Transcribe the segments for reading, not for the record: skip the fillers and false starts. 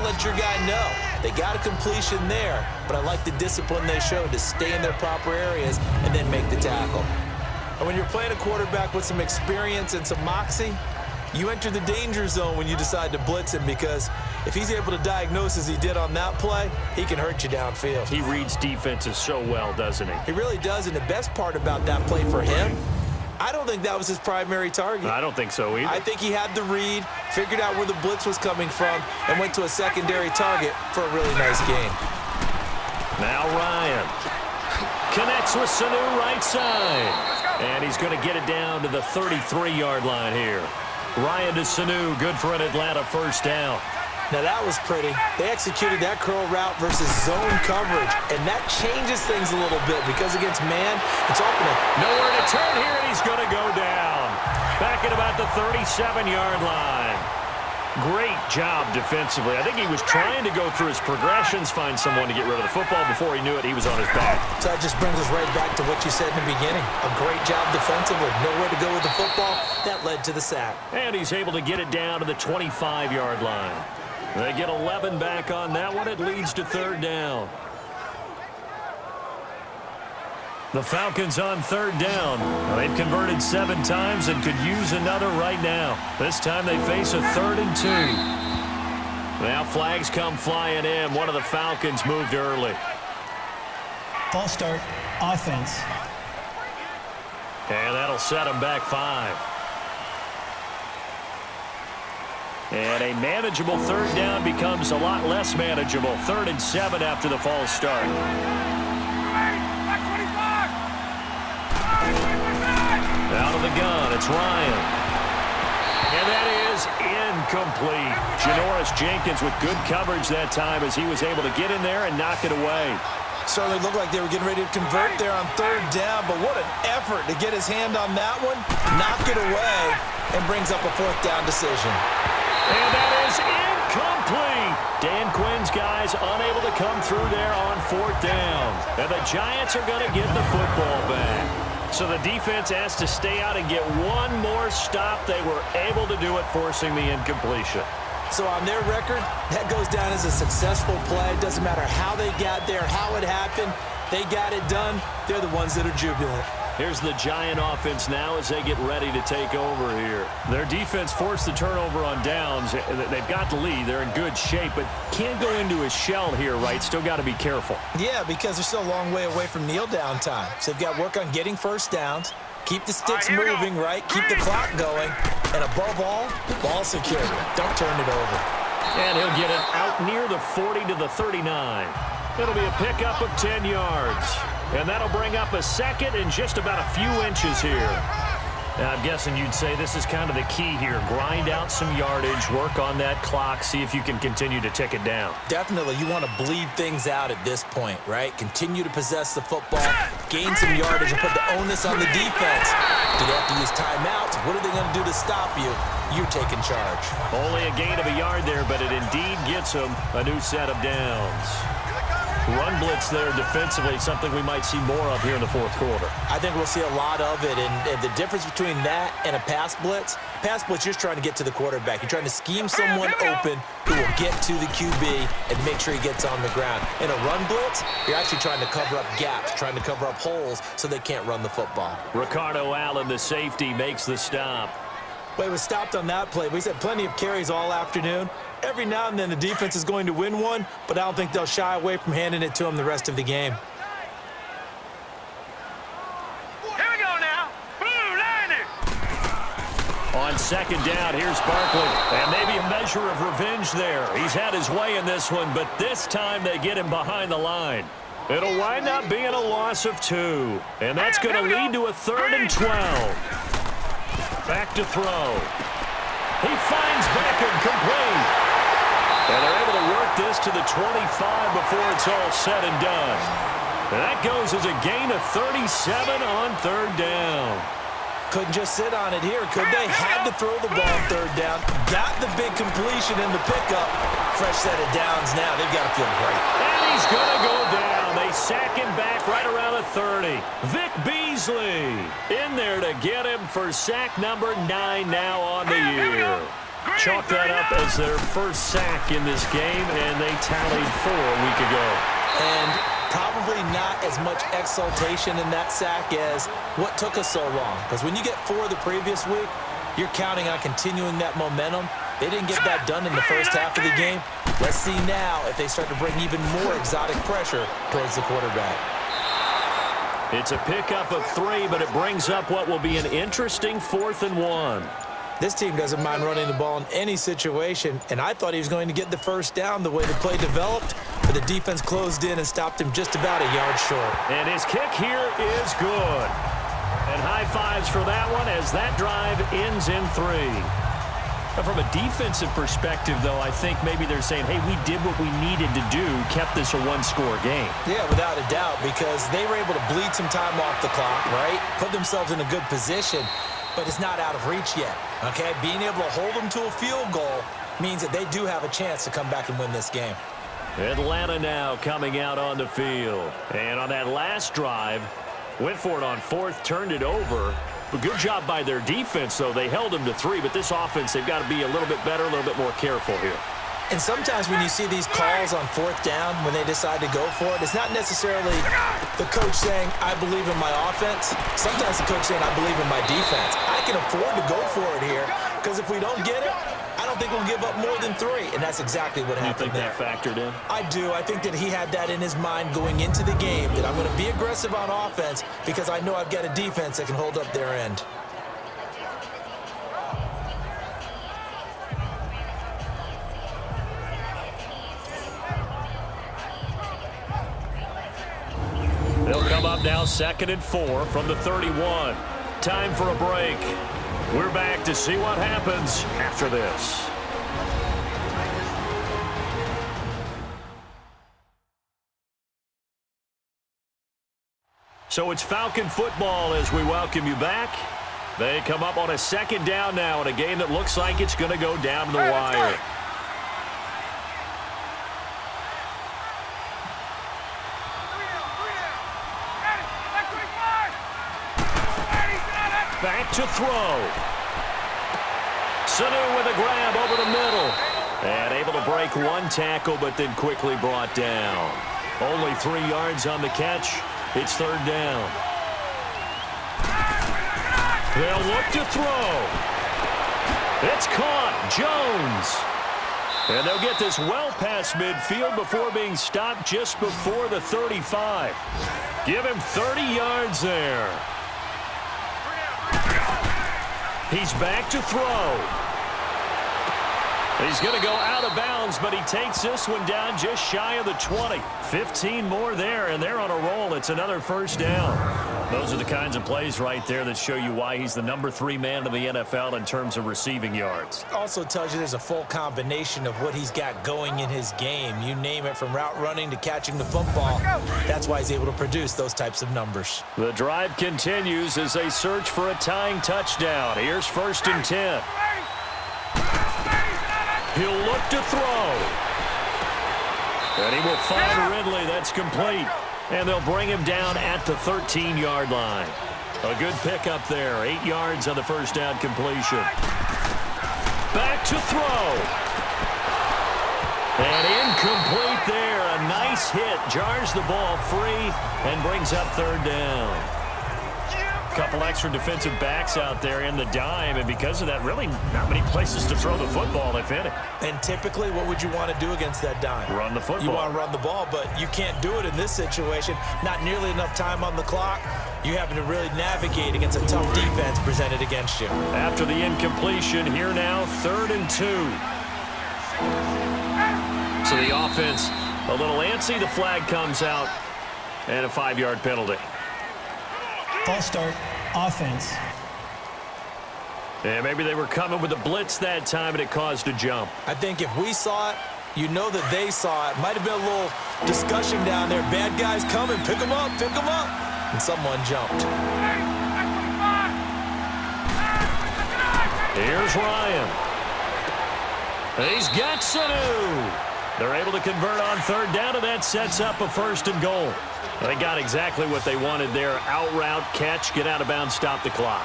let your guy know. They got a completion there, but I like the discipline they showed to stay in their proper areas and then make the tackle. And when you're playing a quarterback with some experience and some moxie, you enter the danger zone when you decide to blitz him, because if he's able to diagnose as he did on that play, he can hurt you downfield. He reads defenses so well, doesn't he? He really does, and the best part about that play for him, I don't think that was his primary target. I don't think so either. I think he had the read, figured out where the blitz was coming from, and went to a secondary target for a really nice game. Now Ryan connects with Sanu right side. And he's going to get it down to the 33-yard line here. Ryan to Sanu, good for an Atlanta first down. Now that was pretty. They executed that curl route versus zone coverage, and that changes things a little bit because against man, it's often nowhere to turn here, and he's going to go down. Back at about the 37-yard line. Great job defensively. I think he was trying to go through his progressions, find someone to get rid of the football. Before he knew it, he was on his back. So that just brings us right back to what you said in the beginning. A great job defensively. Nowhere to go with the football. That led to the sack. And he's able to get it down to the 25-yard line. They get 11 back on that one. It leads to third down. The Falcons on third down. They've converted 7 times and could use another right now. This time they face a 3rd and 2. Now flags come flying in. One of the Falcons moved early. False start, offense. And that'll set them back 5. And a manageable third down becomes a lot less manageable. 3rd and 7 after the false start. Out of the gun, it's Ryan. And that is incomplete. Janoris Jenkins with good coverage that time as he was able to get in there and knock it away. Certainly looked like they were getting ready to convert there on 3rd down, but what an effort to get his hand on that one, knock it away, and brings up a 4th down decision. And that is incomplete. Dan Quinn's guys unable to come through there on 4th down. And the Giants are going to get the football back. So the defense has to stay out and get one more stop. They were able to do it, forcing the incompletion. So on their record, that goes down as a successful play. It doesn't matter how they got there, how it happened. They got it done. They're the ones that are jubilant. Here's the Giant offense now as they get ready to take over here. Their defense forced the turnover on downs. They've got the lead. They're in good shape, but can't go into a shell here, right? Still got to be careful. Yeah, because they're still a long way away from kneel down time. So they've got to work on getting first downs, keep the sticks moving, right? Keep the clock going. And above all, ball security. Don't turn it over. And he'll get it out near the 40 to the 39. It'll be a pickup of 10 yards. And that'll bring up a 2nd and just about a few inches here. Now, I'm guessing you'd say this is kind of the key here. Grind out some yardage, work on that clock, see if you can continue to tick it down. Definitely. You want to bleed things out at this point, right? Continue to possess the football, gain some yardage, and put the onus on the defense. Do they have to use timeouts? What are they going to do to stop you? You're taking charge. Only a gain of a yard there, but it indeed gets them a new set of downs. Run blitz there defensively, something we might see more of here in the 4th quarter. I think we'll see a lot of it, and the difference between that and a pass blitz, you're trying to get to the quarterback. You're trying to scheme someone open who will get to the QB and make sure he gets on the ground. In a run blitz, you're actually trying to cover up gaps, trying to cover up holes so they can't run the football. Ricardo Allen, the safety, makes the stop. Well, he was stopped on that play, but he's had plenty of carries all afternoon. Every now and then the defense is going to win one, but I don't think they'll shy away from handing it to him the rest of the game. Here we go now. Blue line it. On 2nd down, here's Barkley. And maybe a measure of revenge there. He's had his way in this one, but this time they get him behind the line. It'll wind up being a loss of 2. And that's going to lead to a 3rd and 12. Back to throw. He finds Beckham complete. And they're able to work this to the 25 before it's all said and done. And that goes as a gain of 37 on 3rd down. Couldn't just sit on it here, could they? Had to throw the ball 3rd down. Got the big completion in the pickup. Fresh set of downs now. They've got to feel great. And he's going to go down. They sack him back right around the 30. Vic Beasley in there to get him for sack number 9 now on the year. chalk that up as their first sack in this game, and they tallied 4 a week ago. And probably not as much exultation in that sack as what took us so long. Because when you get 4 the previous week, you're counting on continuing that momentum. They didn't get that done in the first half of the game. Let's see now if they start to bring even more exotic pressure towards the quarterback. It's a pickup of 3, but it brings up what will be an interesting 4th and 1. This team doesn't mind running the ball in any situation, and I thought he was going to get the first down the way the play developed, but the defense closed in and stopped him just about a yard short. And his kick here is good. And high fives for that one as that drive ends in 3. From a defensive perspective, though, I think maybe they're saying, hey, we did what we needed to do, kept this a one-score game. Yeah, without a doubt, because they were able to bleed some time off the clock, right? Put themselves in a good position, but it's not out of reach yet, okay? Being able to hold them to a field goal means that they do have a chance to come back and win this game. Atlanta now coming out on the field. And on that last drive, went for it on 4th, turned it over. But good job by their defense, though. They held them to 3, but this offense, they've got to be a little bit better, a little bit more careful here. And sometimes when you see these calls on 4th down, when they decide to go for it, it's not necessarily the coach saying, I believe in my offense. Sometimes the coach saying, I believe in my defense. I can afford to go for it here, because if we don't get it, I don't think we'll give up more than 3, and that's exactly what happened there. You think that factored in? I do. I think that he had that in his mind going into the game, that I'm going to be aggressive on offense because I know I've got a defense that can hold up their end. They'll come up now 2nd and 4 from the 31. Time for a break. We're back to see what happens after this. So it's Falcon football as we welcome you back. They come up on a 2nd down now in a game that looks like it's going to go down to the wire. Back to throw. Sanu with a grab over the middle. And able to break 1 tackle, but then quickly brought down. Only 3 yards on the catch. It's 3rd down. They'll look to throw. It's caught. Jones. And they'll get this well past midfield before being stopped just before the 35. Give him 30 yards there. He's back to throw. He's going to go out of bounds, but he takes this one down just shy of the 20. 15 more there, and they're on a roll. It's another 1st down. Those are the kinds of plays right there that show you why he's the number 3 man in the NFL in terms of receiving yards. Also tells you there's a full combination of what he's got going in his game. You name it, from route running to catching the football. That's why he's able to produce those types of numbers. The drive continues as they search for a tying touchdown. Here's 1st and 10. He'll look to throw. And he will find Ridley. That's complete. And they'll bring him down at the 13-yard line. A good pickup there. 8 yards on the 1st down completion. Back to throw. And incomplete there. A nice hit. Jars the ball free and brings up 3rd down. Couple extra defensive backs out there in the dime, and because of that, really not many places to throw the football, if any. And typically, what would you want to do against that dime? Run the football. You want to run the ball, but you can't do it in this situation. Not nearly enough time on the clock. You having to really navigate against a tough defense presented against you. After the incompletion, here now, 3rd and 2. So the offense a little antsy. The flag comes out, and a 5-yard penalty. False start, offense. And maybe they were coming with a blitz that time, and it caused a jump. I think if we saw it, you know that they saw it. Might have been a little discussion down there. Bad guys coming. Pick them up. Pick them up. And someone jumped. Here's Ryan. He's got Sanu. They're able to convert on 3rd down, and that sets up a 1st and goal. They got exactly what they wanted there. Out route, catch, get out of bounds, stop the clock.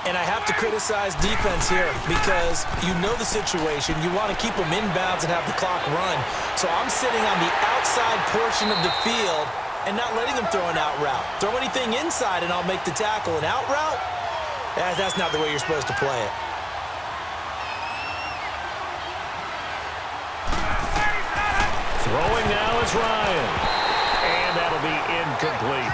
And I have to criticize defense here because you know the situation. You want to keep them inbounds and have the clock run. So I'm sitting on the outside portion of the field and not letting them throw an out route. Throw anything inside and I'll make the tackle. An out route? That's not the way you're supposed to play it. Throwing now is Ryan. And that'll be incomplete.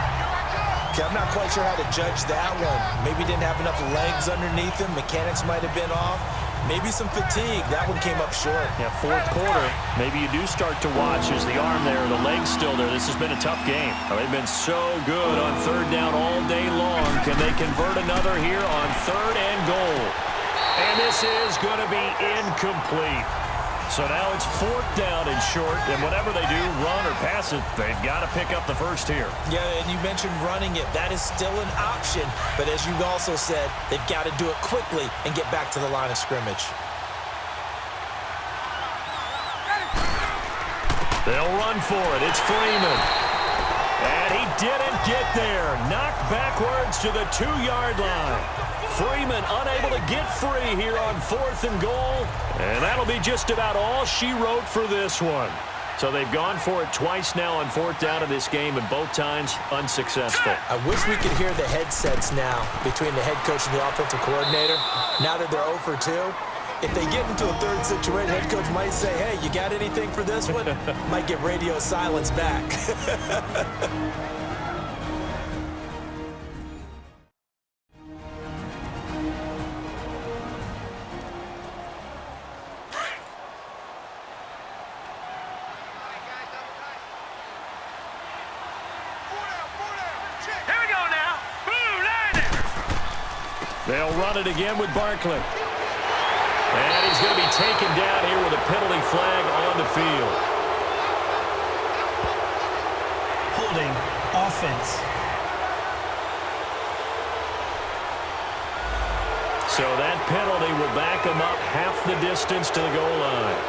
Okay, I'm not quite sure how to judge that one. Maybe didn't have enough legs underneath him. Mechanics might have been off. Maybe some fatigue. That one came up short. Yeah, fourth quarter. Maybe you do start to watch as the arm there, the leg's still there. This has been a tough game. They've been so good on third down all day long. Can they convert another here on third and goal? And this is going to be incomplete. So now it's fourth down and short, and whatever they do, run or pass it, they've got to pick up the first here. Yeah, and you mentioned running it. That is still an option. But as you also said, they've got to do it quickly and get back to the line of scrimmage. They'll run for it. It's Freeman. And he didn't get there. Knocked backwards to the 2-yard line. Freeman unable to get free here on fourth and goal. And that'll be just about all she wrote for this one. So they've gone for it twice now on fourth down of this game, and both times unsuccessful. I wish we could hear the headsets now between the head coach and the offensive coordinator. Now that they're 0 for 2, if they get into a third situation, head coach might say, hey, you got anything for this one? Might get radio silence back. They'll run it again with Barkley. And he's going to be taken down here with a penalty flag on the field. Holding offense. So that penalty will back him up half the distance to the goal line.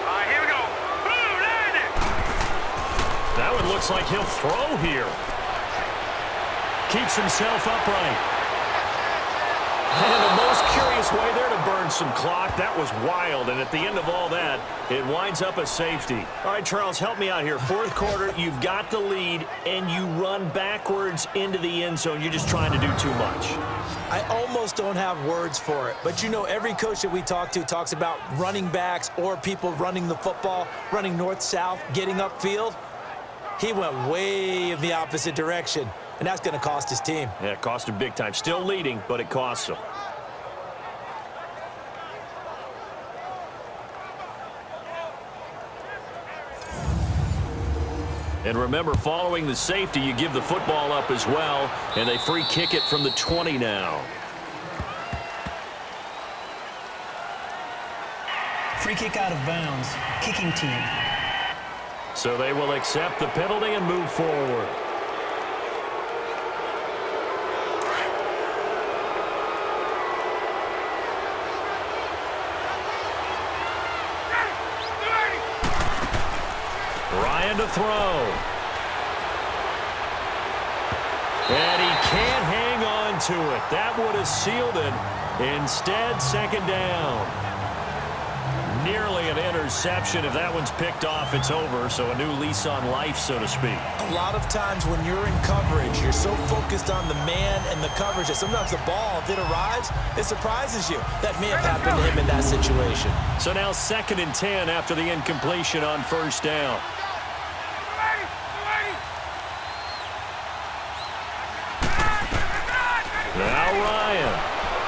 All right, here we go. Boom, landed. That one looks like he'll throw here. Keeps himself upright. And the most curious way there to burn some clock. That was wild. And at the end of all that, it winds up a safety. All right, Charles, help me out here. Fourth quarter, you've got the lead, and you run backwards into the end zone. You're just trying to do too much. I almost don't have words for it. But, you know, every coach that we talk to talks about running backs or people running the football, running north-south, getting upfield. He went way in the opposite direction. And that's going to cost his team. Yeah, it cost him big time. Still leading, but it costs him. And remember, following the safety, you give the football up as well. And they free kick it from the 20 now. Free kick out of bounds. Kicking team. So they will accept the penalty and move forward. Ryan to throw. And he can't hang on to it. That would have sealed it. Instead, second down. Nearly an interception. If that one's picked off, it's over. So a new lease on life, so to speak. A lot of times when you're in coverage, you're so focused on the man and the coverage that sometimes the ball, if it arrives, it surprises you. That may have happened to him in that situation. So now 2nd and 10 after the incompletion on first down. Now Ryan.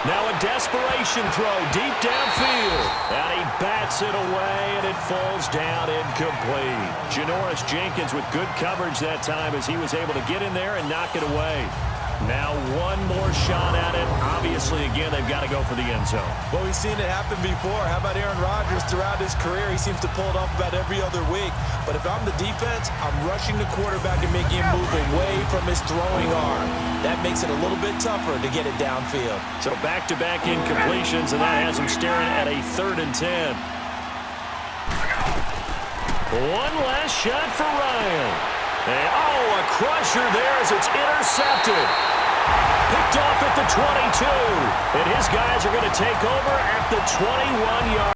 Now a desperation throw deep downfield. And he bats it away, and it falls down incomplete. Janoris Jenkins with good coverage that time as he was able to get in there and knock it away. Now one more shot at it. Obviously, again, they've got to go for the end zone. Well, we've seen it happen before. How about Aaron Rodgers throughout his career? He seems to pull it off about every other week. But if I'm the defense, I'm rushing the quarterback and making him move away from his throwing arm. That makes it a little bit tougher to get it downfield. So back-to-back incompletions, and that has him staring at a 3rd and 10. One last shot for Ryan. And, oh, a crusher there as it's intercepted. Picked off at the 22. And his guys are going to take over at the 21-yard.